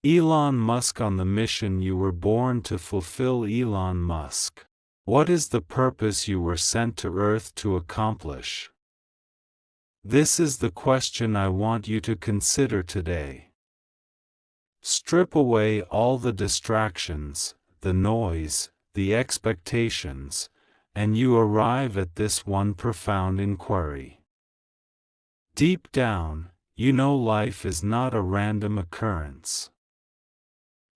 Elon Musk on the mission you were born to fulfill. Elon Musk. What is the purpose you were sent to Earth to accomplish? This is the question I want you to consider today. Strip away all the distractions, the noise, the expectations, and you arrive at this one profound inquiry. Deep down, you know life is not a random occurrence.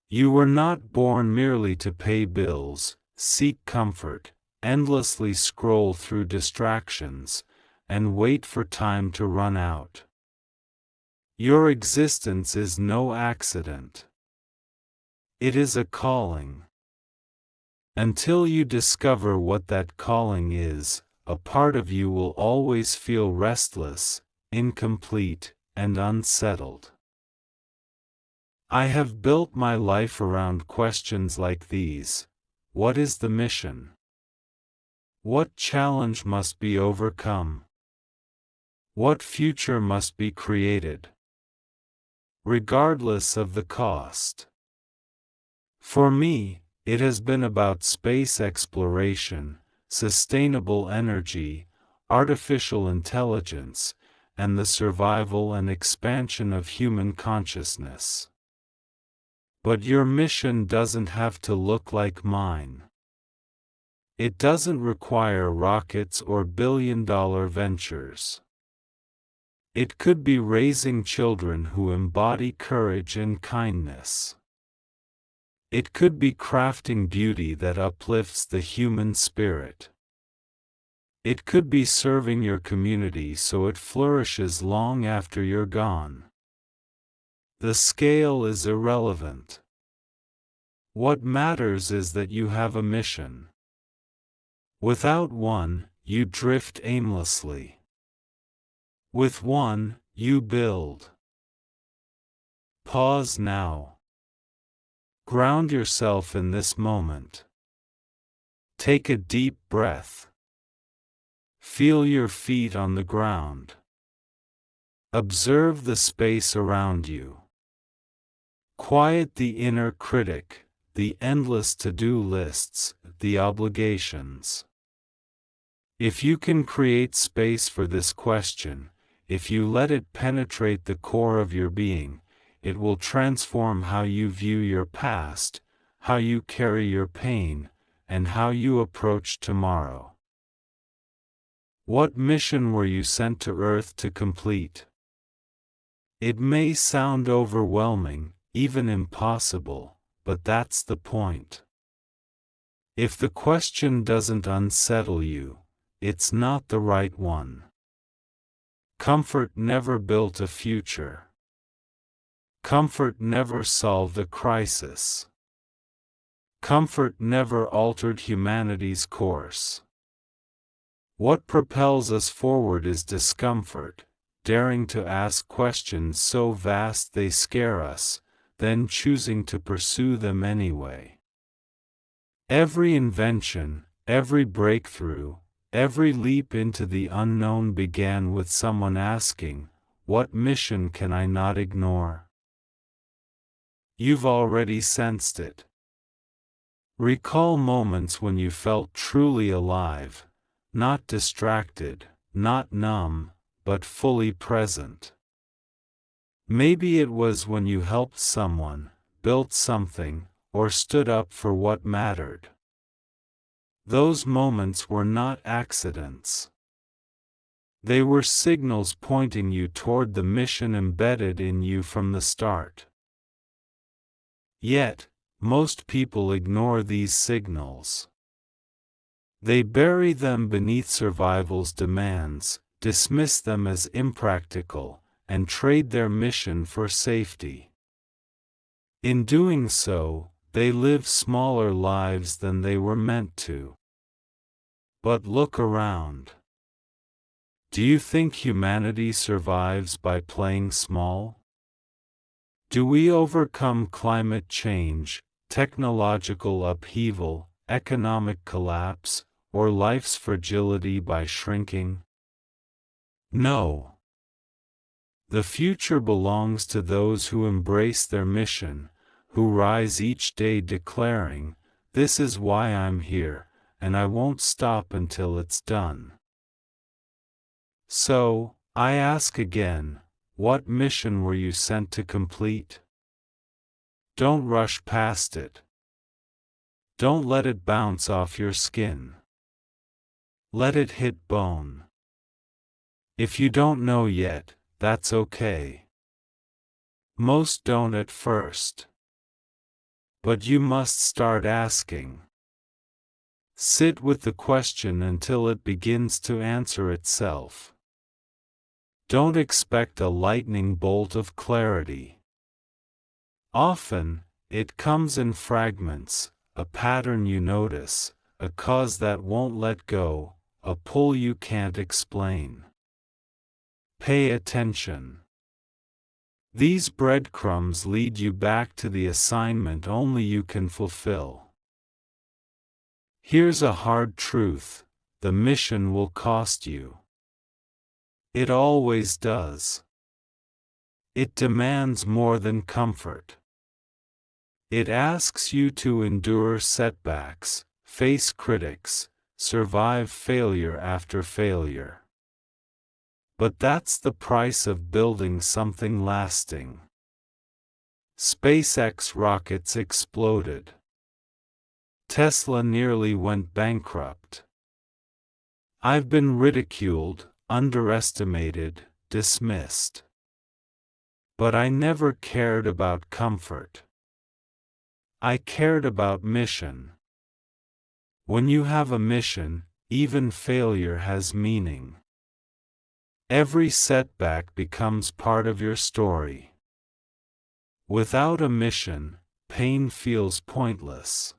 You were not born merely to pay bills, seek comfort, endlessly scroll through distractions, and wait for time to run out. Your existence is no accident. It is a calling. Until you discover what that calling is, a part of you will always feel restless, incomplete, and unsettled. I have built my life around questions like these. What is the mission? What challenge must be overcome? What future must be created? Regardless of the cost. For me, it has been about space exploration, sustainable energy, artificial intelligence, and the survival and expansion of human consciousness. But your mission doesn't have to look like mine. It doesn't require rockets or billion-dollar ventures. It could be raising children who embody courage and kindness. It could be crafting beauty that uplifts the human spirit. It could be serving your community so it flourishes long after you're gone. The scale is irrelevant. What matters is that you have a mission. Without one, you drift aimlessly. With one, you build. Pause now. Ground yourself in this moment. Take a deep breath. Feel your feet on the ground. Observe the space around you. Quiet the inner critic, the endless to-do lists, the obligations. If you can create space for this question, if you let it penetrate the core of your being, it will transform how you view your past, how you carry your pain, and how you approach tomorrow. What mission were you sent to Earth to complete? It may sound overwhelming, even impossible, but that's the point. If the question doesn't unsettle you, it's not the right one. Comfort never built a future. Comfort never solved a crisis. Comfort never altered humanity's course. What propels us forward is discomfort, daring to ask questions so vast they scare us, then choosing to pursue them anyway. Every invention, every breakthrough, every leap into the unknown began with someone asking, "What mission can I not ignore?" You've already sensed it. Recall moments when you felt truly alive, not distracted, not numb, but fully present. Maybe it was when you helped someone, built something, or stood up for what mattered. Those moments were not accidents. They were signals pointing you toward the mission embedded in you from the start. Yet, most people ignore these signals. They bury them beneath survival's demands, dismiss them as impractical, and trade their mission for safety. In doing so, they live smaller lives than they were meant to. But look around. Do you think humanity survives by playing small? Do we overcome climate change, technological upheaval, economic collapse, or life's fragility by shrinking? No. The future belongs to those who embrace their mission, who rise each day declaring, "This is why I'm here, and I won't stop until it's done." So, I ask again, what mission were you sent to complete? Don't rush past it. Don't let it bounce off your skin. Let it hit bone. If you don't know yet, that's okay. Most don't at first. But you must start asking. Sit with the question until it begins to answer itself. Don't expect a lightning bolt of clarity. Often, it comes in fragments, a pattern you notice, a cause that won't let go, a pull you can't explain. Pay attention. These breadcrumbs lead you back to the assignment only you can fulfill. Here's a hard truth: the mission will cost you. It always does. It demands more than comfort. It asks you to endure setbacks, face critics, survive failure after failure. But that's the price of building something lasting. SpaceX rockets exploded. Tesla nearly went bankrupt. I've been ridiculed, underestimated, dismissed. But I never cared about comfort. I cared about mission. When you have a mission, even failure has meaning. Every setback becomes part of your story. Without a mission, pain feels pointless.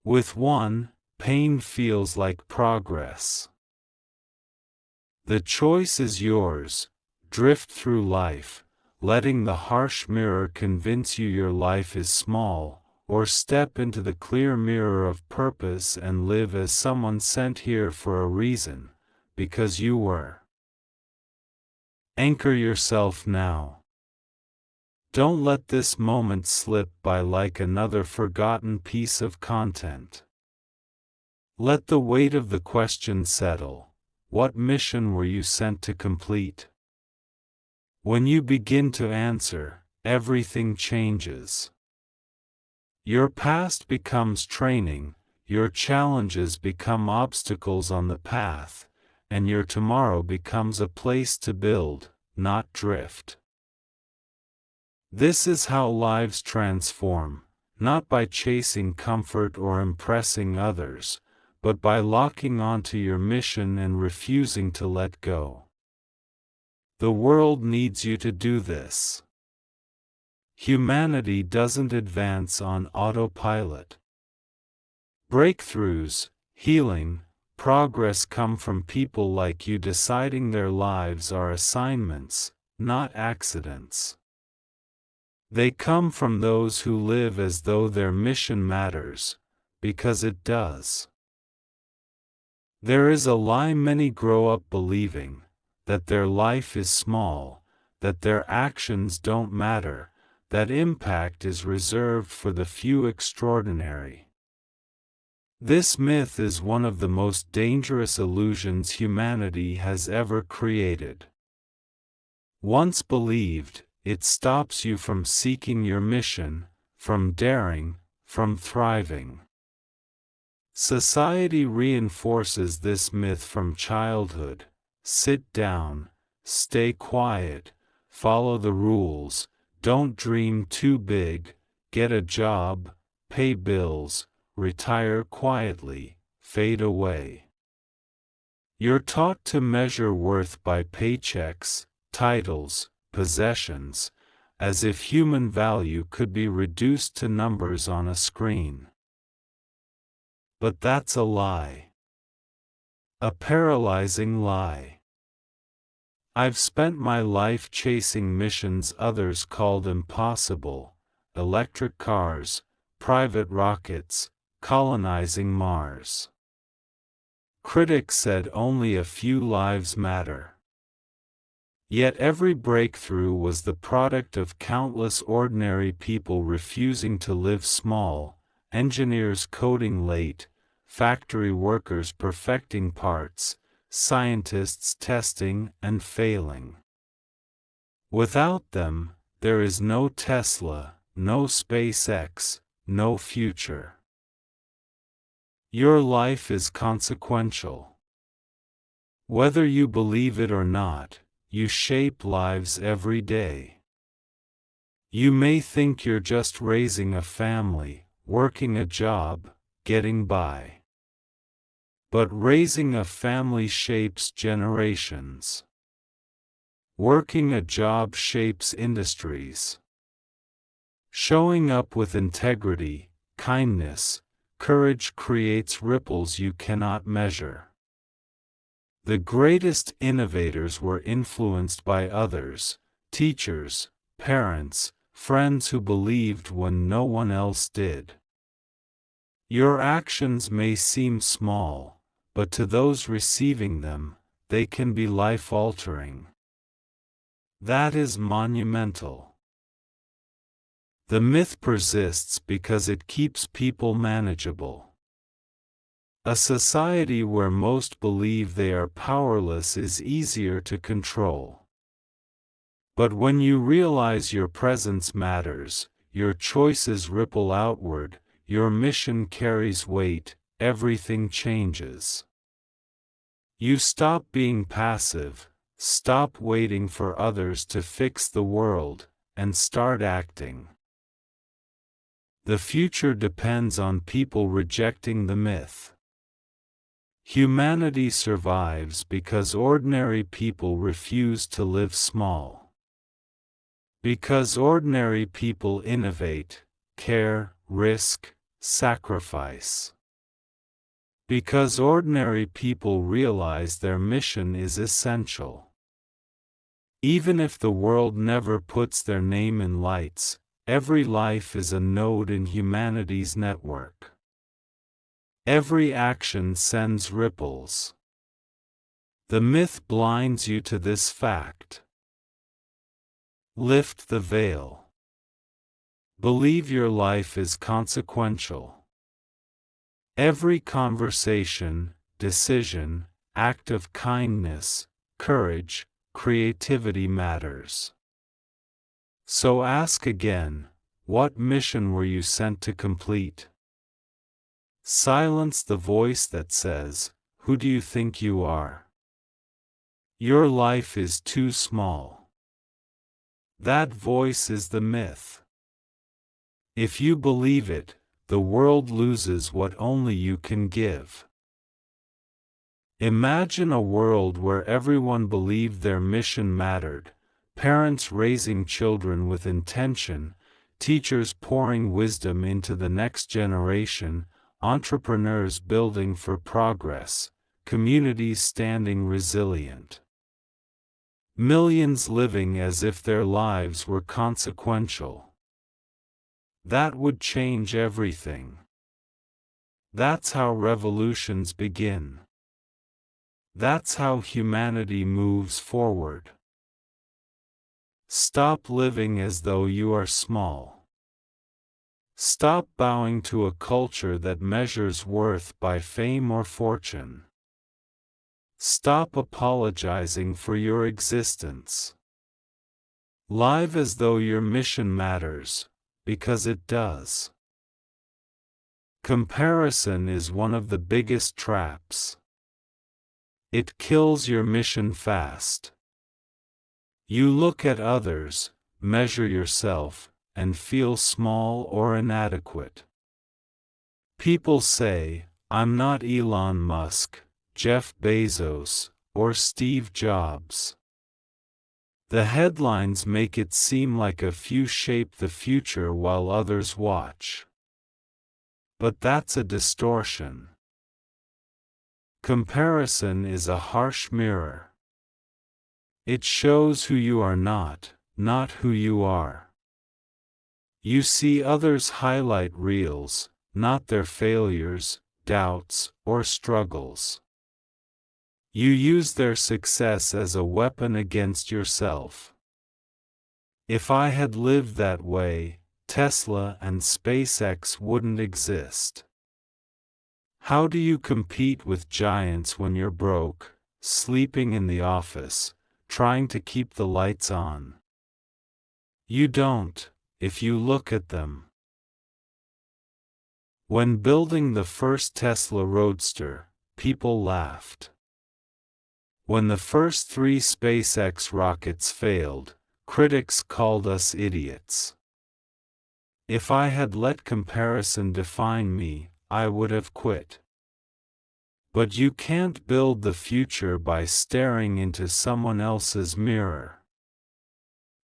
With one, pain feels like progress. The choice is yours: drift through life, letting the harsh mirror convince you your life is small, or step into the clear mirror of purpose and live as someone sent here for a reason, because you were. Anchor yourself now. Don't let this moment slip by like another forgotten piece of content. Let the weight of the question settle. What mission were you sent to complete? When you begin to answer, everything changes. Your past becomes training, your challenges become obstacles on the path, and your tomorrow becomes a place to build, not drift. This is how lives transform, not by chasing comfort or impressing others, but by locking onto your mission and refusing to let go. The world needs you to do this. Humanity doesn't advance on autopilot. Breakthroughs, healing, progress come from people like you deciding their lives are assignments, not accidents. They come from those who live as though their mission matters, because it does. There is a lie many grow up believing, that their life is small, that their actions don't matter, that impact is reserved for the few extraordinary. This myth is one of the most dangerous illusions humanity has ever created. Once believed, it stops you from seeking your mission, from daring, from thriving. Society reinforces this myth from childhood: sit down, stay quiet, follow the rules, don't dream too big, get a job, pay bills, retire quietly, fade away. You're taught to measure worth by paychecks, titles, possessions, as if human value could be reduced to numbers on a screen. But that's a lie. A paralyzing lie. I've spent my life chasing missions others called impossible: electric cars, private rockets, colonizing Mars. Critics said only a few lives matter. Yet every breakthrough was the product of countless ordinary people refusing to live small, engineers coding late, factory workers perfecting parts, scientists testing and failing. Without them, there is no Tesla, no SpaceX, no future. Your life is consequential. Whether you believe it or not, you shape lives every day. You may think you're just raising a family, working a job, getting by. But raising a family shapes generations. Working a job shapes industries. Showing up with integrity, kindness, courage creates ripples you cannot measure. The greatest innovators were influenced by others, teachers, parents, friends who believed when no one else did. Your actions may seem small, but to those receiving them, they can be life-altering. That is monumental. The myth persists because it keeps people manageable. A society where most believe they are powerless is easier to control. But when you realize your presence matters, your choices ripple outward, your mission carries weight, everything changes. You stop being passive, stop waiting for others to fix the world, and start acting. The future depends on people rejecting the myth. Humanity survives because ordinary people refuse to live small. Because ordinary people innovate, care, risk, sacrifice. Because ordinary people realize their mission is essential. Even if the world never puts their name in lights, every life is a node in humanity's network. Every action sends ripples. The myth blinds you to this fact. Lift the veil. Believe your life is consequential. Every conversation, decision, act of kindness, courage, creativity matters. So ask again, what mission were you sent to complete? Silence the voice that says, "Who do you think you are? Your life is too small." That voice is the myth. If you believe it, the world loses what only you can give. Imagine a world where everyone believed their mission mattered, parents raising children with intention, teachers pouring wisdom into the next generation, entrepreneurs building for progress, communities standing resilient. Millions living as if their lives were consequential. That would change everything. That's how revolutions begin. That's how humanity moves forward. Stop living as though you are small. Stop bowing to a culture that measures worth by fame or fortune. Stop apologizing for your existence. Live as though your mission matters, because it does. Comparison is one of the biggest traps. It kills your mission fast. You look at others, measure yourself, and feel small or inadequate. People say, "I'm not Elon Musk, Jeff Bezos, or Steve Jobs." The headlines make it seem like a few shape the future while others watch. But that's a distortion. Comparison is a harsh mirror. It shows who you are not who you are. You see others' highlight reels, not their failures, doubts, or struggles. You use their success as a weapon against yourself. If I had lived that way, Tesla and SpaceX wouldn't exist. How do you compete with giants when you're broke, sleeping in the office, trying to keep the lights on? You don't, if you look at them. When building the first Tesla Roadster, people laughed. When the first 3 SpaceX rockets failed, critics called us idiots. If I had let comparison define me, I would have quit. But you can't build the future by staring into someone else's mirror.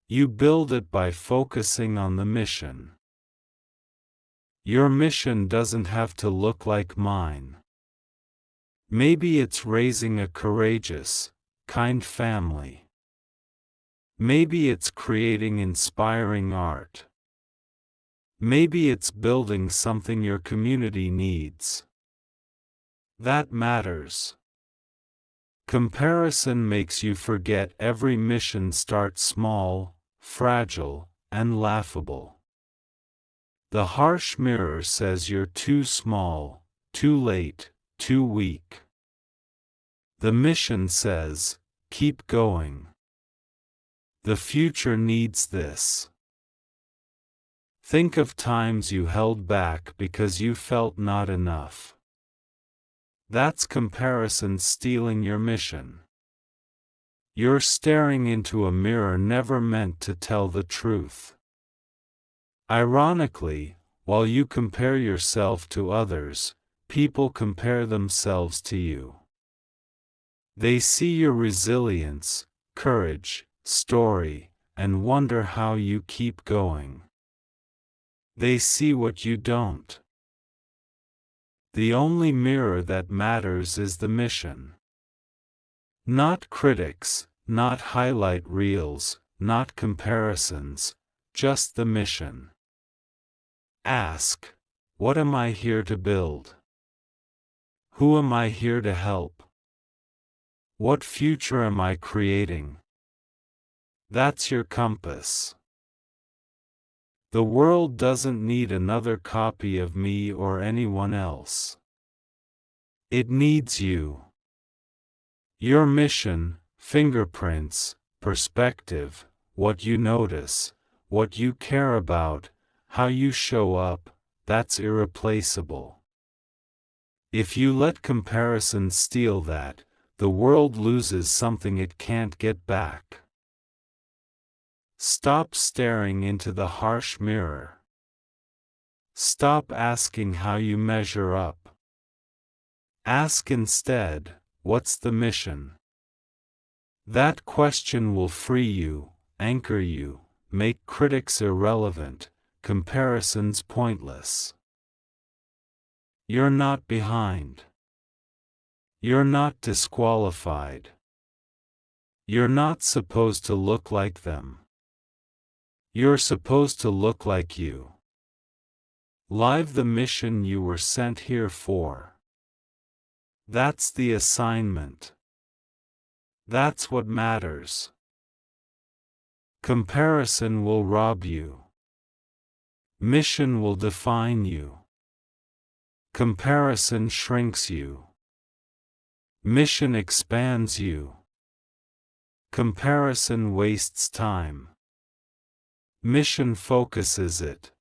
You build it by focusing on the mission. Your mission doesn't have to look like mine. Maybe it's raising a courageous, kind family. Maybe it's creating inspiring art. Maybe it's building something your community needs. That matters. Comparison makes you forget every mission starts small, fragile, and laughable. The harsh mirror says you're too small, too late, too weak. The mission says, keep going. The future needs this. Think of times you held back because you felt not enough. That's comparison stealing your mission. You're staring into a mirror never meant to tell the truth. Ironically, while you compare yourself to others, people compare themselves to you. They see your resilience, courage, story, and wonder how you keep going. They see what you don't. The only mirror that matters is the mission. Not critics, not highlight reels, not comparisons, just the mission. Ask, what am I here to build? Who am I here to help? What future am I creating? That's your compass. The world doesn't need another copy of me or anyone else. It needs you. Your mission, fingerprints, perspective, what you notice, what you care about, how you show up, that's irreplaceable. If you let comparison steal that, the world loses something it can't get back. Stop staring into the harsh mirror. Stop asking how you measure up. Ask instead, what's the mission? That question will free you, anchor you, make critics irrelevant, comparisons pointless. You're not behind. You're not disqualified. You're not supposed to look like them. You're supposed to look like you. Live the mission you were sent here for. That's the assignment. That's what matters. Comparison will rob you. Mission will define you. Comparison shrinks you. Mission expands you. Comparison wastes time. Mission focuses it.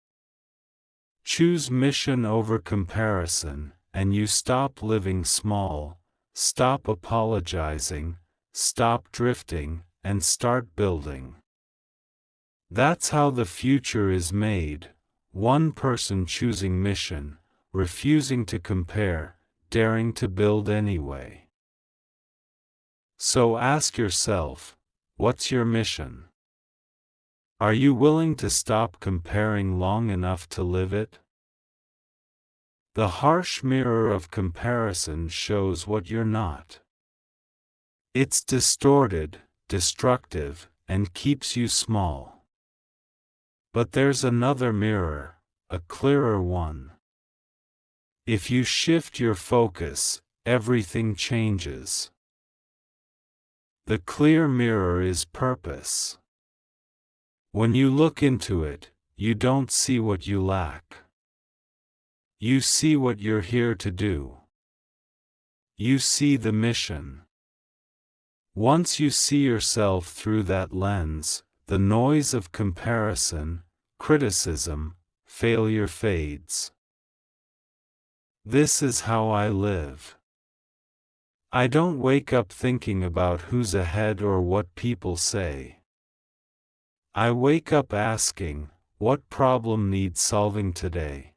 Choose mission over comparison, and you stop living small, stop apologizing, stop drifting, and start building. That's how the future is made, one person choosing mission, refusing to compare, daring to build anyway. So ask yourself, what's your mission? Are you willing to stop comparing long enough to live it? The harsh mirror of comparison shows what you're not. It's distorted, destructive, and keeps you small. But there's another mirror, a clearer one. If you shift your focus, everything changes. The clear mirror is purpose. When you look into it, you don't see what you lack. You see what you're here to do. You see the mission. Once you see yourself through that lens, the noise of comparison, criticism, failure fades. This is how I live. I don't wake up thinking about who's ahead or what people say. I wake up asking, what problem needs solving today?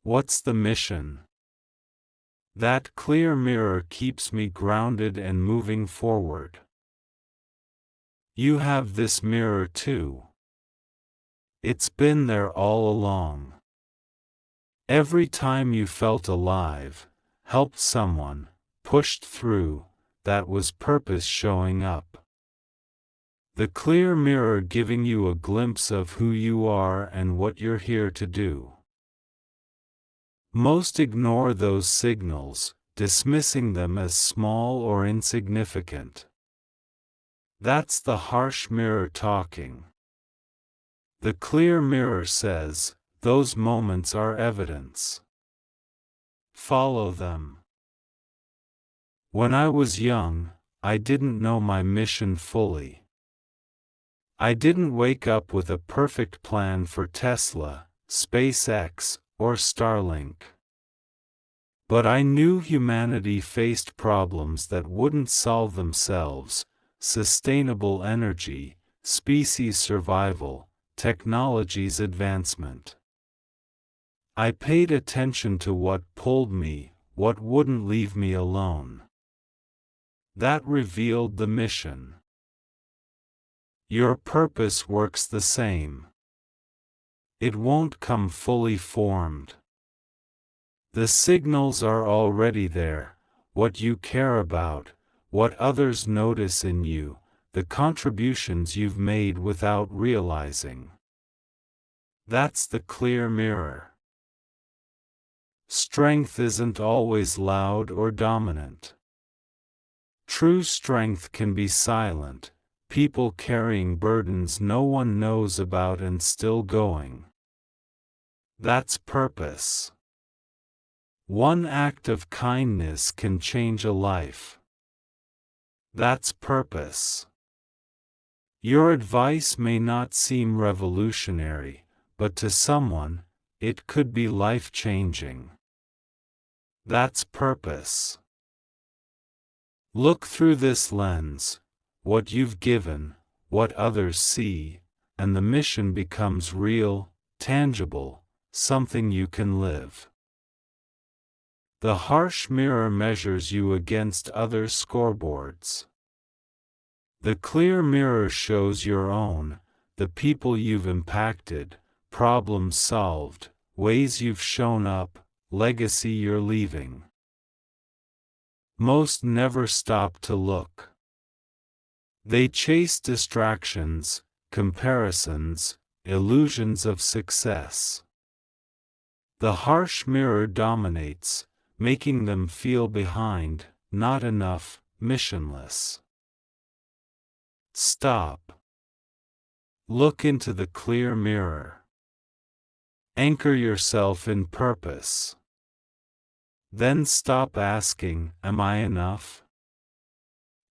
What's the mission? That clear mirror keeps me grounded and moving forward. You have this mirror too. It's been there all along. Every time you felt alive, helped someone, pushed through, that was purpose showing up. The clear mirror giving you a glimpse of who you are and what you're here to do. Most ignore those signals, dismissing them as small or insignificant. That's the harsh mirror talking. The clear mirror says, those moments are evidence. Follow them. When I was young, I didn't know my mission fully. I didn't wake up with a perfect plan for Tesla, SpaceX, or Starlink. But I knew humanity faced problems that wouldn't solve themselves: sustainable energy, species survival, technology's advancement. I paid attention to what pulled me, what wouldn't leave me alone. That revealed the mission. Your purpose works the same. It won't come fully formed. The signals are already there: what you care about, what others notice in you, the contributions you've made without realizing. That's the clear mirror. Strength isn't always loud or dominant. True strength can be silent, people carrying burdens no one knows about and still going. That's purpose. One act of kindness can change a life. That's purpose. Your advice may not seem revolutionary, but to someone, it could be life-changing. That's purpose. Look through this lens: what you've given, what others see, and the mission becomes real, tangible, something you can live. The harsh mirror measures you against other scoreboards. The clear mirror shows your own, the people you've impacted, problems solved, ways you've shown up, legacy you're leaving. Most never stop to look. They chase distractions, comparisons, illusions of success. The harsh mirror dominates, making them feel behind, not enough, missionless. Stop. Look into the clear mirror. Anchor yourself in purpose. Then stop asking, am I enough?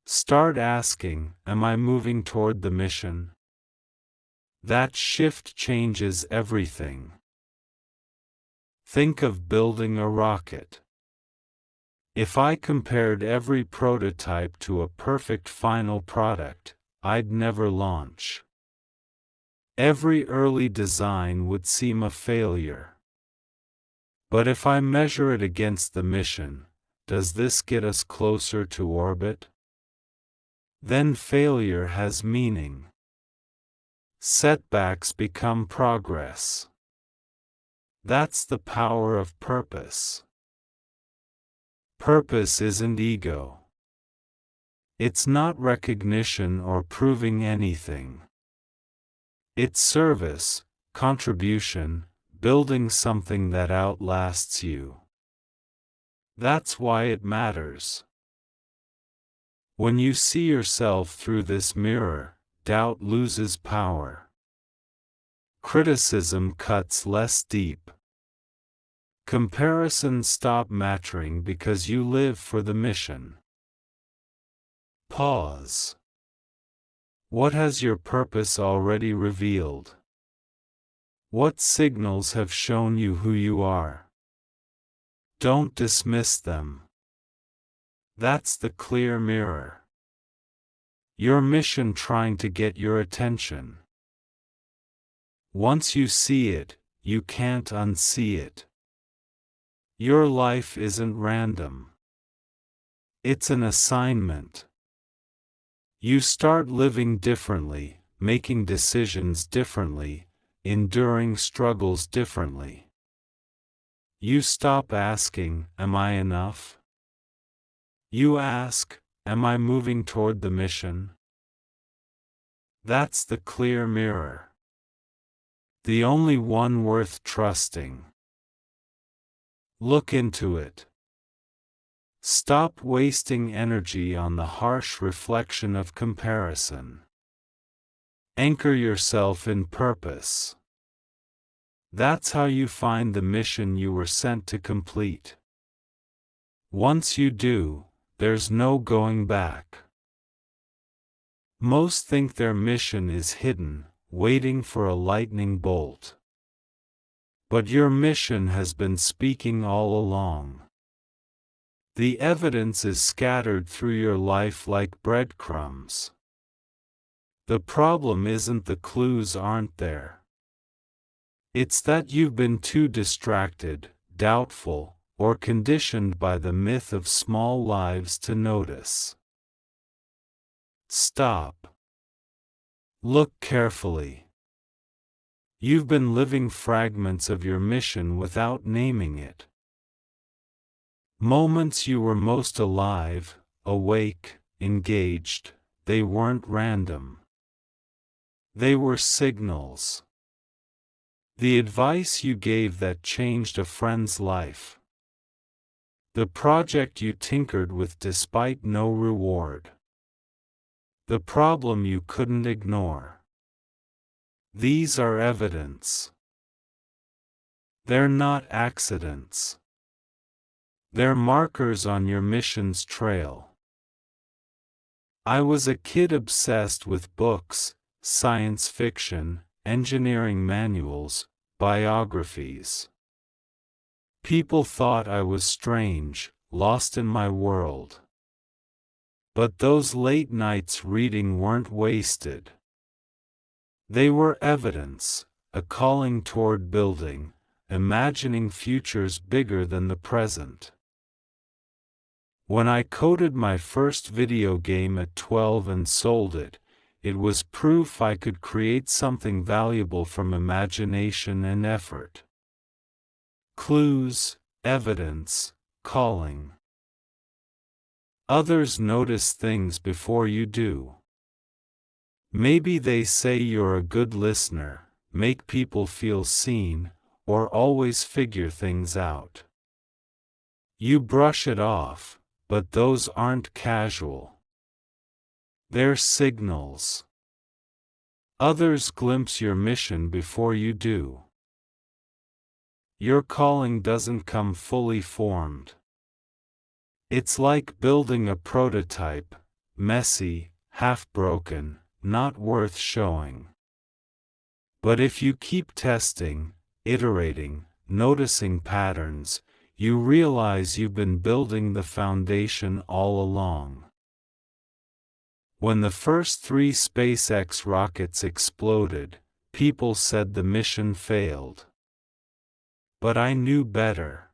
Start asking, am I moving toward the mission? That shift changes everything. Think of building a rocket. If I compared every prototype to a perfect final product, I'd never launch. Every early design would seem a failure. But if I measure it against the mission, does this get us closer to orbit? Then failure has meaning. Setbacks become progress. That's the power of purpose. Purpose isn't ego. It's not recognition or proving anything. It's service, contribution, building something that outlasts you. That's why it matters. When you see yourself through this mirror, doubt loses power. Criticism cuts less deep. Comparisons stop mattering because you live for the mission. Pause. What has your purpose already revealed? What signals have shown you who you are? Don't dismiss them. That's the clear mirror. Your mission trying to get your attention. Once you see it, you can't unsee it. Your life isn't random. It's an assignment. You start living differently, making decisions differently, enduring struggles differently. You stop asking, "Am I enough?" You ask, "Am I moving toward the mission?" That's the clear mirror. The only one worth trusting. Look into it. Stop wasting energy on the harsh reflection of comparison. Anchor yourself in purpose. That's how you find the mission you were sent to complete. Once you do, there's no going back. Most think their mission is hidden, waiting for a lightning bolt. But your mission has been speaking all along. The evidence is scattered through your life like breadcrumbs. The problem isn't the clues aren't there. It's that you've been too distracted, doubtful, or conditioned by the myth of small lives to notice. Stop. Look carefully. You've been living fragments of your mission without naming it. Moments you were most alive, awake, engaged, they weren't random. They were signals. The advice you gave that changed a friend's life. The project you tinkered with despite no reward. The problem you couldn't ignore. These are evidence. They're not accidents. They're markers on your mission's trail. I was a kid obsessed with books, science fiction, engineering manuals, biographies. People thought I was strange, lost in my world. But those late nights reading weren't wasted. They were evidence, a calling toward building, imagining futures bigger than the present. When I coded my first video game at 12 and sold it, it was proof I could create something valuable from imagination and effort. Clues, evidence, calling. Others notice things before you do. Maybe they say you're a good listener, make people feel seen, or always figure things out. You brush it off, but those aren't casual. They're signals. Others glimpse your mission before you do. Your calling doesn't come fully formed. It's like building a prototype, messy, half-broken, not worth showing. But if you keep testing, iterating, noticing patterns, you realize you've been building the foundation all along. When the first 3 SpaceX rockets exploded, people said the mission failed. But I knew better.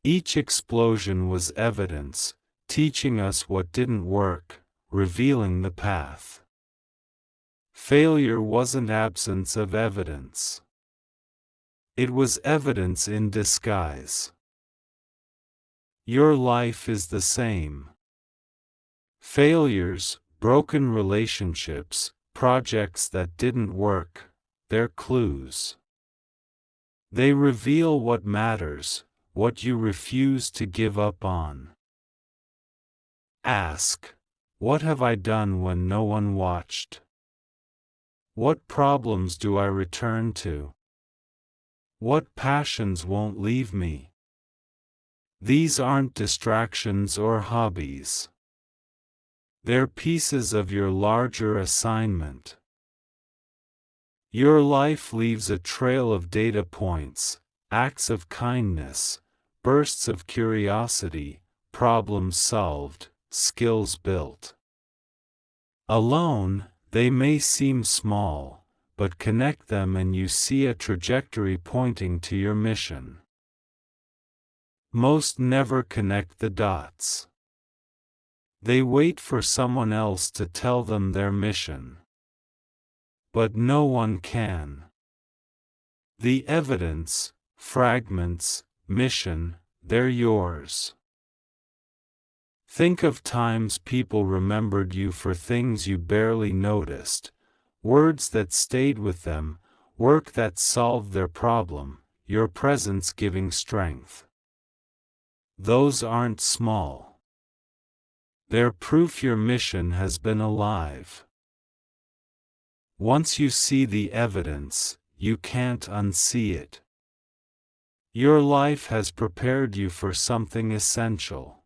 Each explosion was evidence, teaching us what didn't work, revealing the path. Failure wasn't absence of evidence. It was evidence in disguise. Your life is the same. Failures, broken relationships, projects that didn't work, they're clues. They reveal what matters, what you refuse to give up on. Ask, what have I done when no one watched? What problems do I return to? What passions won't leave me? These aren't distractions or hobbies. They're pieces of your larger assignment. Your life leaves a trail of data points, acts of kindness, bursts of curiosity, problems solved, skills built. Alone, they may seem small, but connect them and you see a trajectory pointing to your mission. Most never connect the dots. They wait for someone else to tell them their mission. But no one can. The evidence, fragments, mission, they're yours. Think of times people remembered you for things you barely noticed, words that stayed with them, work that solved their problem, your presence giving strength. Those aren't small. They're proof your mission has been alive. Once you see the evidence, you can't unsee it. Your life has prepared you for something essential.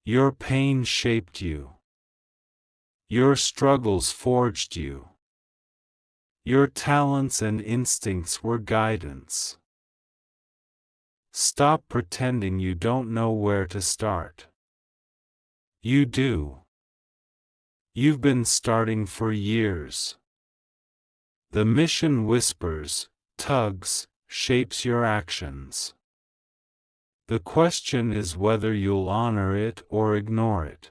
Your pain shaped you. Your struggles forged you. Your talents and instincts were guidance. Stop pretending you don't know where to start. You do. You've been starting for years. The mission whispers, tugs, shapes your actions. The question is whether you'll honor it or ignore it.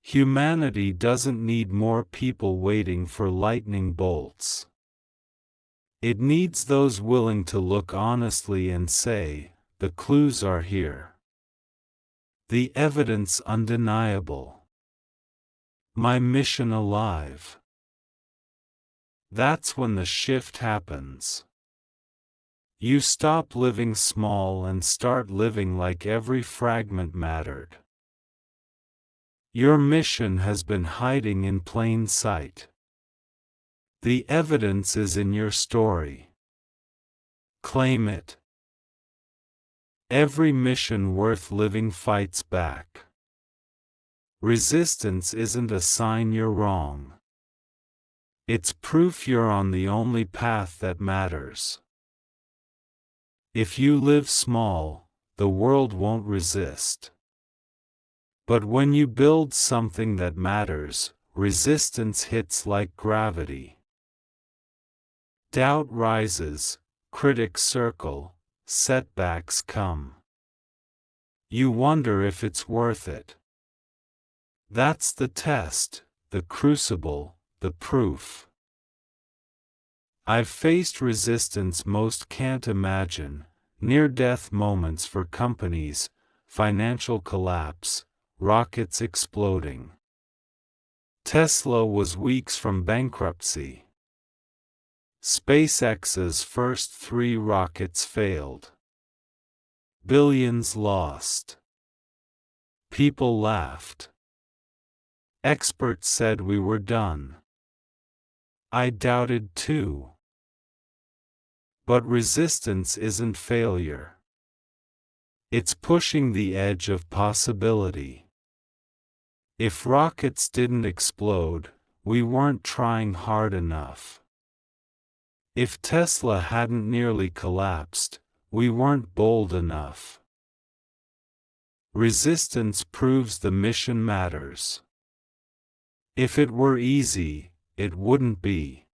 Humanity doesn't need more people waiting for lightning bolts. It needs those willing to look honestly and say, the clues are here. The evidence undeniable. My mission alive. That's when the shift happens. You stop living small and start living like every fragment mattered. Your mission has been hiding in plain sight. The evidence is in your story. Claim it. Every mission worth living fights back. Resistance isn't a sign you're wrong. It's proof you're on the only path that matters. If you live small, the world won't resist. But when you build something that matters, resistance hits like gravity. Doubt rises, critics circle, setbacks come. You wonder if it's worth it. That's the test, the crucible, the proof. I've faced resistance most can't imagine, near-death moments for companies, financial collapse, rockets exploding. Tesla was weeks from bankruptcy. SpaceX's first 3 rockets failed. Billions lost. People laughed. Experts said we were done. I doubted too. But resistance isn't failure. It's pushing the edge of possibility. If rockets didn't explode, we weren't trying hard enough. If Tesla hadn't nearly collapsed, we weren't bold enough. Resistance proves the mission matters. If it were easy, it wouldn't be.